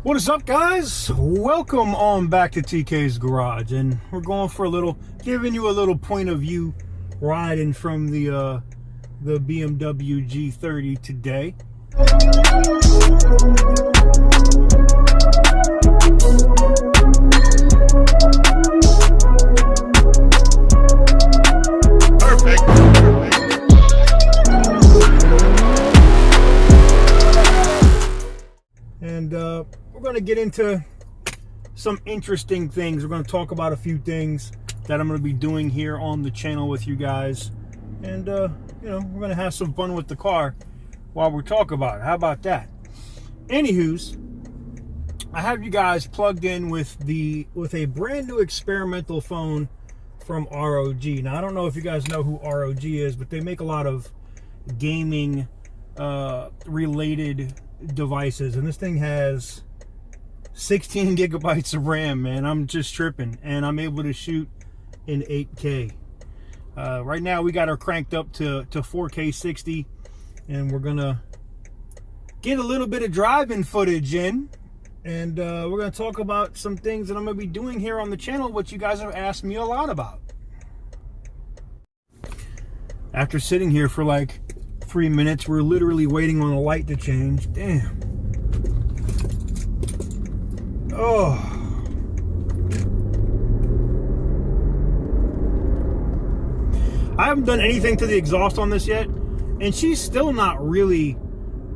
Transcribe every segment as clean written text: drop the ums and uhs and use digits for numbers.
What is up, guys? Welcome on back to TK's Garage, and we're going for a little, giving you a little point of view riding from the BMW G30 today. And we're going to get into some interesting things. We're going to talk about a few things that I'm going to be doing here on the channel with you guys. And, you know, we're going to have some fun with the car while we talk about it. How about that? Anywho's, I have you guys plugged in with a brand new experimental phone from ROG. Now, I don't know if you guys know who ROG is, but they make a lot of gaming related devices, and this thing has 16 gigabytes of RAM, man. I'm just tripping, and I'm able to shoot in 8K. Right now we got her cranked up to 4K 60, and we're gonna get a little bit of driving footage in, and we're gonna talk about some things that I'm gonna be doing here on the channel, which you guys have asked me a lot about. After sitting here for like 3 minutes, we're literally waiting on a light to change. Damn. Oh. I haven't done anything to the exhaust on this yet, and she's still not really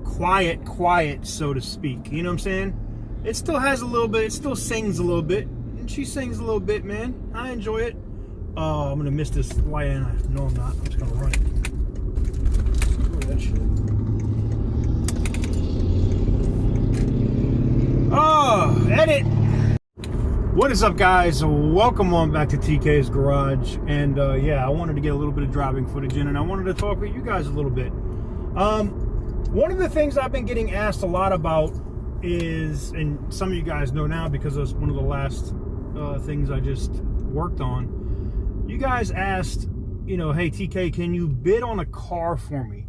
quiet, so to speak. You know what I'm saying? It still has a little bit, it still sings a little bit, and she sings a little bit, man. I enjoy it. Oh, I'm gonna miss this light, and no, I'm not. I'm just gonna run it. That shit. Oh, edit. What is up, guys? Welcome on back to TK's Garage. And yeah, I wanted to get a little bit of driving footage in, and I wanted to talk with you guys a little bit. One of the things I've been getting asked a lot about is, and some of you guys know now because it's one of the last things I just worked on. You guys asked, you know, hey TK, can you bid on a car for me?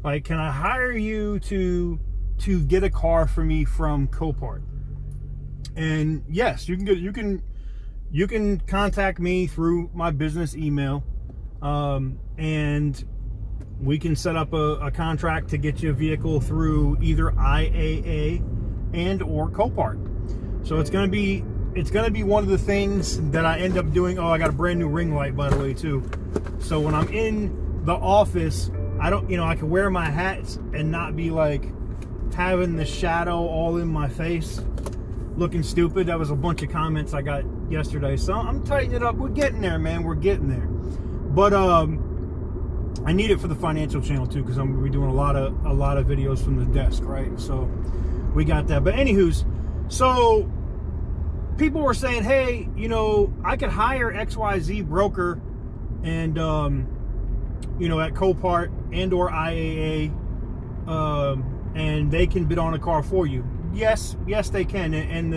Like, can I hire you to get a car for me from Copart? And yes, you can contact me through my business email, and we can set up a contract to get you a vehicle through either IAA and or Copart. So it's gonna be one of the things that I end up doing. Oh, I got a brand new ring light, by the way, too. So when I'm in the office, I don't, you know, I can wear my hats and not be like having the shadow all in my face looking stupid. That was a bunch of comments I got yesterday. So I'm tightening it up. We're getting there, man. We're getting there. But I need it for the financial channel too, because I'm gonna be doing a lot of videos from the desk, right? So we got that. But anywho's, so people were saying, hey, you know, I could hire XYZ broker and you know, at Copart and or IAA, and they can bid on a car for you. Yes, they can. And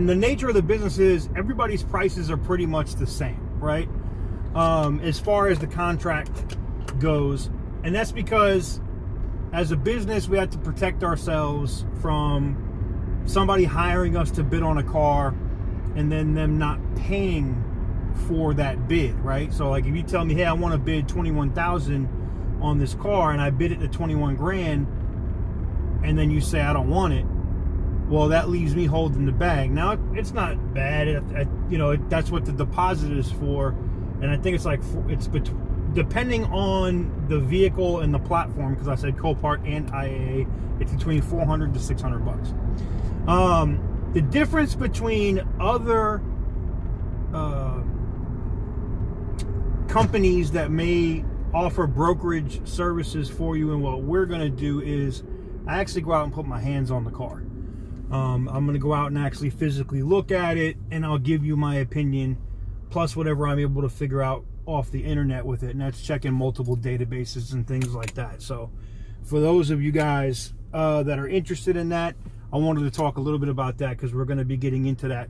the nature of the business is everybody's prices are pretty much the same, right? As far as the contract goes. And that's because as a business, we have to protect ourselves from somebody hiring us to bid on a car and then them not paying for that bid, right? So like if you tell me, hey, I want to bid 21,000 on this car, and I bid it to 21 grand, and then you say I don't want it, well, that leaves me holding the bag. Now it's not bad, you know, that's what the deposit is for, and I think it's like, depending on the vehicle and the platform, because I said Copart and IAA, it's between 400 to 600 bucks. The difference between other companies that may offer brokerage services for you and what we're going to do is I actually go out and put my hands on the car. I'm going to go out and actually physically look at it, and I'll give you my opinion plus whatever I'm able to figure out off the internet with it, and that's checking multiple databases and things like that. So for those of you guys that are interested in that, I wanted to talk a little bit about that because we're going to be getting into that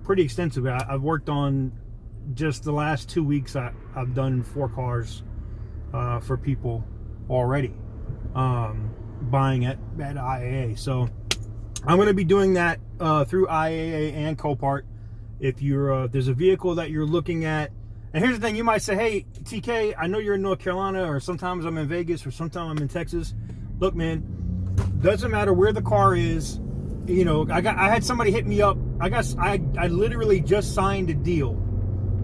pretty extensively. I've worked on, just the last 2 weeks, I've done 4 cars for people already, buying at IAA. So I'm going to be doing that through IAA and Copart. If you're there's a vehicle that you're looking at, and here's the thing, you might say, hey, TK, I know you're in North Carolina, or sometimes I'm in Vegas, or sometimes I'm in Texas. Look, man, doesn't matter where the car is. You know, I had somebody hit me up. I literally just signed a deal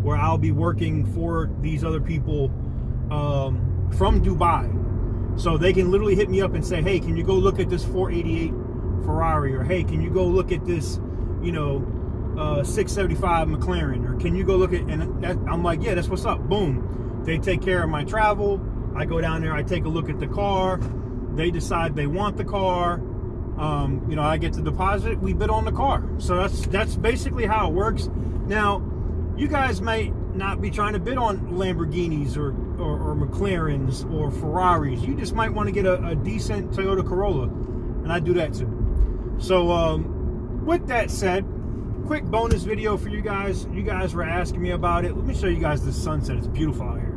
where I'll be working for these other people from Dubai. So they can literally hit me up and say, hey, can you go look at this 488 Ferrari? Or hey, can you go look at this, you know, 675 McLaren? Or can you go look at, and I'm like, yeah, that's what's up. Boom. They take care of my travel. I go down there, I take a look at the car. They decide they want the car. You know, I get the deposit, we bid on the car. So that's basically how it works. Now, you guys might not be trying to bid on Lamborghinis or McLarens or Ferraris. You just might want to get a decent Toyota Corolla, and I do that too. So with that said, quick bonus video for you guys. You guys were asking me about it. Let me show you guys the sunset. It's beautiful out here.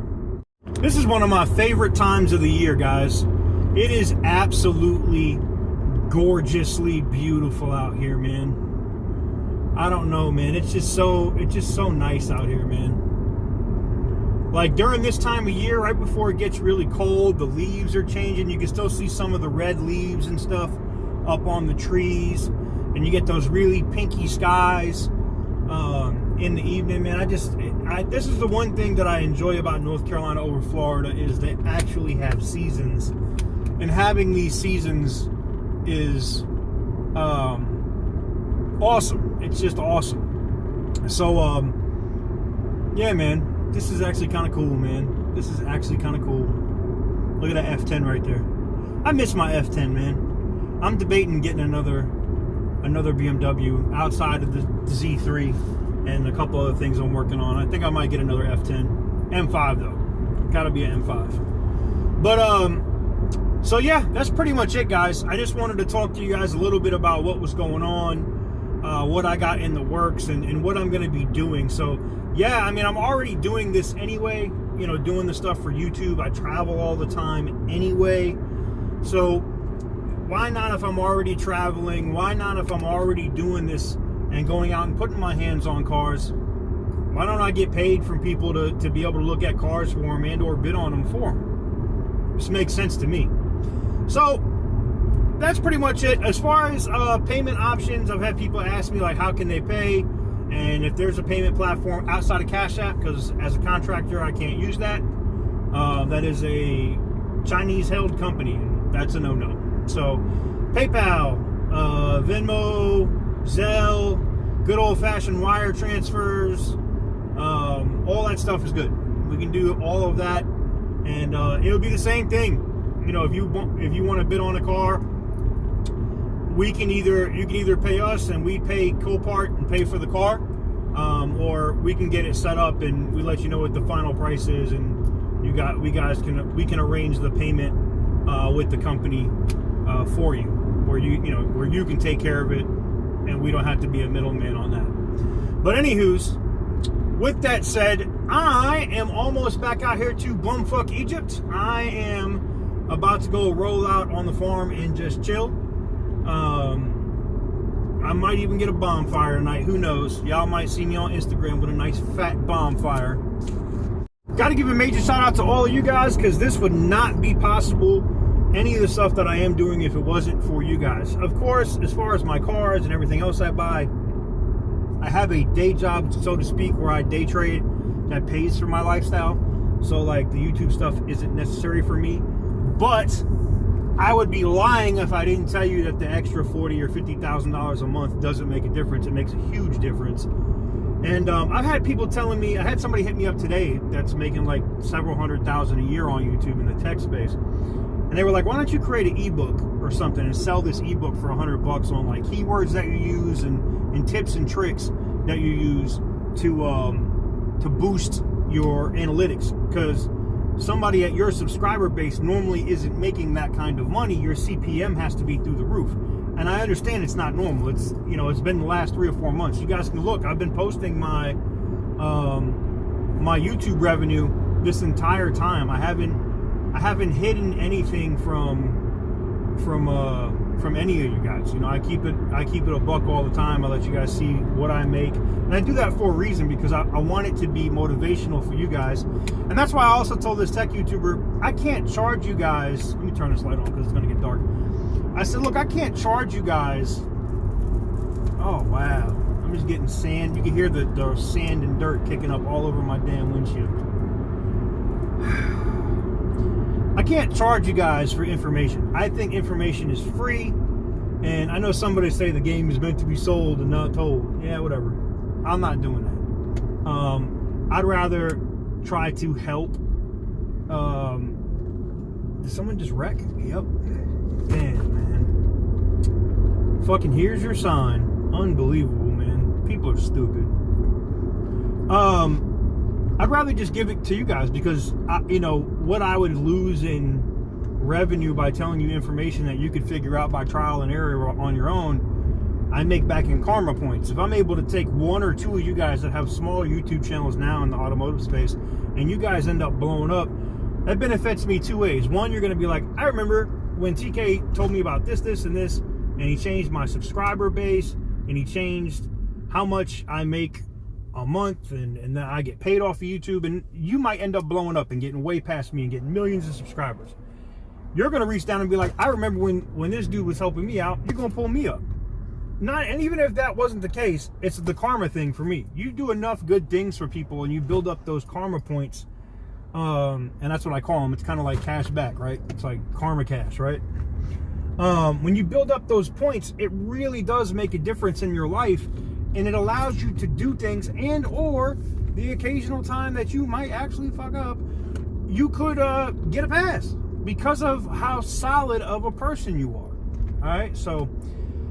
This is one of my favorite times of the year, guys. It is absolutely gorgeously beautiful out here, man. I don't know, man. It's just so nice out here, man. Like during this time of year, right before it gets really cold, the leaves are changing. You can still see some of the red leaves and stuff up on the trees, and you get those really pinky skies in the evening, man. This is the one thing that I enjoy about North Carolina over Florida, is they actually have seasons, and having these seasons is awesome. It's just awesome. So yeah, man, this is actually kind of cool, man. This is actually kind of cool. Look at that F10 right there. I miss my F10, man. I'm debating getting another BMW outside of the Z3 and a couple other things I'm working on. I think I might get another F10. M5 though. Gotta be an M5. But so yeah, that's pretty much it, guys. I just wanted to talk to you guys a little bit about what was going on, what I got in the works, and what I'm going to be doing. So yeah, I mean, I'm already doing this anyway, you know, doing the stuff for YouTube. I travel all the time anyway. So why not, if I'm already traveling, why not if I'm already doing this and going out and putting my hands on cars, why don't I get paid from people to be able to look at cars for them and or bid on them for them? This makes sense to me. So that's pretty much it. As far as payment options, I've had people ask me, like, how can they pay, and if there's a payment platform outside of Cash App, because as a contractor I can't use that. That is a Chinese held company, and that's a no-no. So PayPal, Venmo, Zelle, good old-fashioned wire transfers, all that stuff is good. We can do all of that, and it'll be the same thing. You know, if you want to bid on a car, you can either pay us and we pay Copart and pay for the car, or we can get it set up and we let you know what the final price is, and we can arrange the payment with the company for you, where you can take care of it, and we don't have to be a middleman on that. But anywho's, with that said, I am almost back out here to bumfuck Egypt. I am about to go roll out on the farm and just chill. I might even get a bonfire tonight. Who knows? Y'all might see me on Instagram with a nice fat bonfire. Got to give a major shout out to all of you guys, because this would not be possible, any of the stuff that I am doing, if it wasn't for you guys. Of course, as far as my cars and everything else I buy, I have a day job, so to speak, where I day trade that pays for my lifestyle. So like the YouTube stuff isn't necessary for me, but I would be lying if I didn't tell you that the extra $40,000 or $50,000 a month doesn't make a difference. It makes a huge difference. And I've had people telling me, I had somebody hit me up today that's making like several $100,000 a year on YouTube in the tech space. And they were like, why don't you create an ebook or something and sell this ebook for $100 on like keywords that you use and tips and tricks that you use to boost your analytics? Because somebody at your subscriber base normally isn't making that kind of money. Your CPM has to be through the roof. And I understand it's not normal. It's, you know, it's been the last 3 or 4 months. You guys can look. I've been posting my my YouTube revenue this entire time. I haven't hidden anything from from any of you guys. You know, I keep it a buck all the time. I let you guys see what I make, and I do that for a reason, because I want it to be motivational for you guys. And that's why I also told this tech YouTuber, I can't charge you guys. Let me turn this light on because it's gonna get dark. I said, look, I can't charge you guys. Oh wow, I'm just getting sand. You can hear the sand and dirt kicking up all over my damn windshield. I can't charge you guys for information. I think information is free, and I know somebody say the game is meant to be sold and not told. Yeah, whatever. I'm not doing that. I'd rather try to help. Did someone just wreck? Yep. Damn, man. Fucking here's your sign. Unbelievable, man. People are stupid. I'd rather just give it to you guys, because you know what I would lose in revenue by telling you information that you could figure out by trial and error on your own, I make back in karma points. If I'm able to take one or two of you guys that have smaller YouTube channels now in the automotive space, and you guys end up blowing up, that benefits me two ways. One, you're going to be like, I remember when TK told me about this, this, and this, and he changed my subscriber base, and he changed how much I make a month, and then I get paid off of YouTube, and you might end up blowing up and getting way past me and getting millions of subscribers. You're going to reach down and be like, I remember when this dude was helping me out. You're going to pull me up. And even if that wasn't the case, it's the karma thing for me. You do enough good things for people and you build up those karma points, and that's what I call them. It's kind of like cash back, right? It's like karma cash, right? When you build up those points, it really does make a difference in your life, and it allows you to do things, and or the occasional time that you might actually fuck up, you could get a pass because of how solid of a person you are. All right, so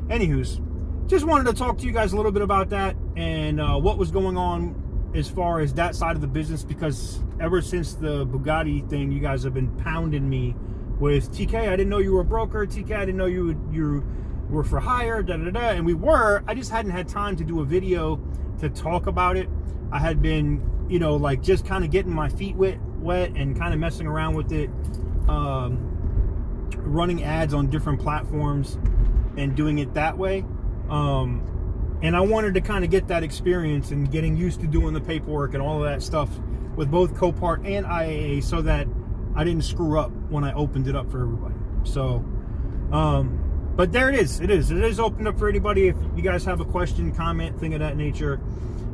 anywho's, just wanted to talk to you guys a little bit about that, and what was going on as far as that side of the business, because ever since the Bugatti thing, you guys have been pounding me with, TK, I didn't know you were a broker. TK, I didn't know you were for hire, and we were. I just hadn't had time to do a video to talk about it. I had been, you know, like just kind of getting my feet wet and kind of messing around with it, running ads on different platforms and doing it that way. And I wanted to kind of get that experience and getting used to doing the paperwork and all of that stuff with both Copart and IAA, so that I didn't screw up when I opened it up for everybody. So, but there it is. It is opened up for anybody. If you guys have a question, comment, thing of that nature,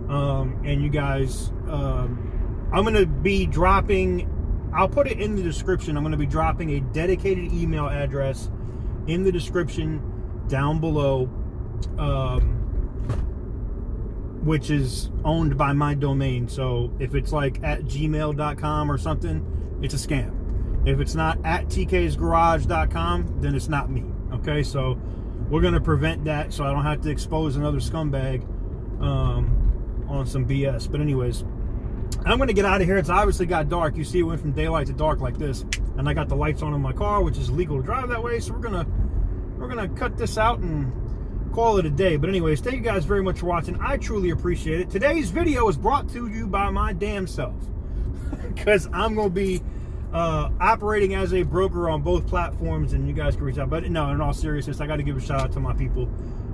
and you guys, I'm going to be dropping, I'll put it in the description. I'm going to be dropping a dedicated email address in the description down below, which is owned by my domain. So if it's like at gmail.com or something, it's a scam. If it's not at tksgarage.com, then it's not me. Okay, so we're going to prevent that, so I don't have to expose another scumbag on some BS. But anyways, I'm going to get out of here. It's obviously got dark. You see it went from daylight to dark like this, and I got the lights on in my car, which is illegal to drive that way. So we're gonna cut this out and call it a day. But anyways, thank you guys very much for watching. I truly appreciate it. Today's video is brought to you by my damn self, because I'm going to be operating as a broker on both platforms, and you guys can reach out. But no, in all seriousness, I got to give a shout out to my people.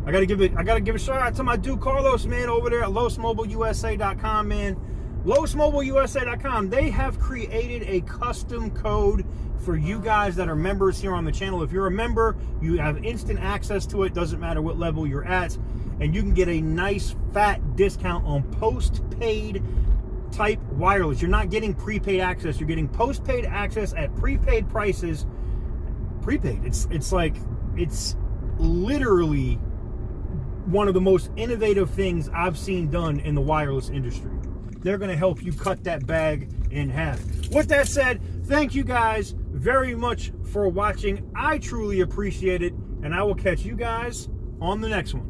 I got to give a shout out to my dude Carlos, man, over there at LOSMobileUSA.com, man. LOSMobileUSA.com. They have created a custom code for you guys that are members here on the channel. If you're a member, you have instant access to it. Doesn't matter what level you're at, and you can get a nice fat discount on postpaid type wireless. You're not getting prepaid access. You're getting postpaid access at prepaid prices. Prepaid. It's like, it's literally one of the most innovative things I've seen done in the wireless industry. They're going to help you cut that bag in half. With that said, thank you guys very much for watching. I truly appreciate it, and I will catch you guys on the next one.